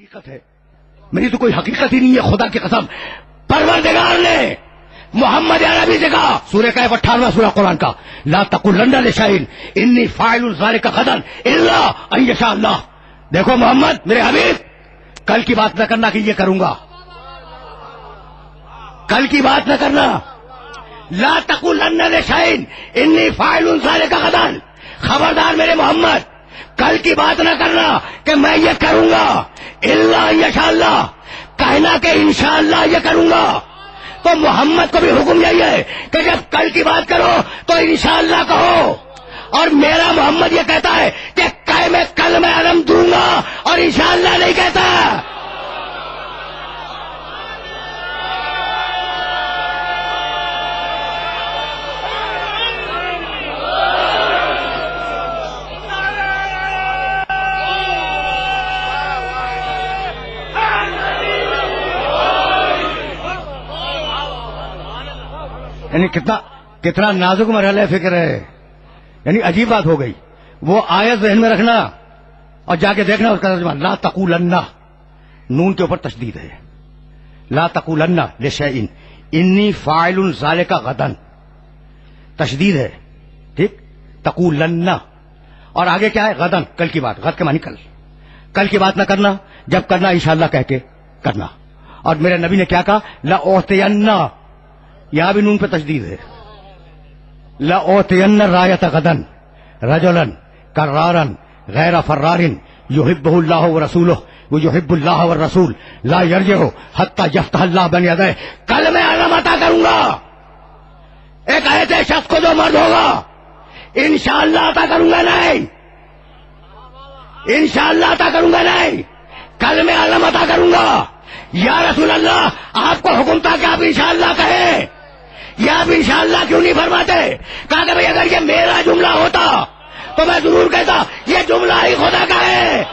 حقیقت ہے، میری تو کوئی حقیقت ہی نہیں ہے، خدا کی قسم۔ پروردگار نے محمد عربی سے کہا، سورہ کہف 18واں سورہ قرآن کا، لا تقولن لشیء انی فاعل ذلک غدا الا ان یشاء اللہ۔ دیکھو محمد میرے حبیب، کل کی بات نہ کرنا کہ یہ کروں گا، کل کی بات نہ کرنا۔ لا تقولن لشیء انی فاعل ذلک غدا، خبردار میرے محمد، کل کی بات نہ کرنا کہ میں یہ کروں گا، الا یشاء اللہ، کہنا کہ انشاءاللہ یہ کروں گا۔ تو محمد کو بھی حکم یہی ہے کہ جب کل کی بات کرو تو انشاءاللہ کہو، اور میرا محمد یہ کہتا ہے کہ میں کل میں علم دوں گا اور انشاءاللہ نہیں کہتا۔ یعنی کتنا نازک مرحلہ فکر ہے، یعنی عجیب بات ہو گئی۔ وہ آیت ذہن میں رکھنا اور جا کے دیکھنا اس کا ترجمہ، لا تقولن، نون کے اوپر تشدید ہے، لا تقولن لشیء انی فاعل ذلک غدا، تشدید ہے، ٹھیک، تقولن، اور آگے کیا ہے، غدن، کل کی بات، غد کے معنی کل، کل کی بات نہ کرنا، جب کرنا انشاءاللہ کہہ کے کرنا۔ اور میرے نبی نے کیا کہا، لأعطین، یہاں بھی نون پہ تشدید ہے، لأعطین رایۃ غدا رجلا کرارا غیر فرار یحبہ اللہ ورسولہ ویحب اللہ والرسول لا یرجع حتی یفتح اللہ بین یدیہ، کل میں علم عطا کروں گا ایک ایسے شخص کو جو مرد ہوگا، انشاءاللہ عطا کروں گا نہیں، انشاءاللہ عطا کروں گا نہیں، کل میں علم عطا کروں گا۔ یا رسول اللہ، آپ کو حکم تھا کہ آپ انشاءاللہ کہیں، یا آپ انشاءاللہ کیوں نہیں فرماتے؟ کہا کہ بھئی اگر یہ میرا جملہ ہوتا تو میں ضرور کہتا یہ جملہ ہی خدا کا ہے۔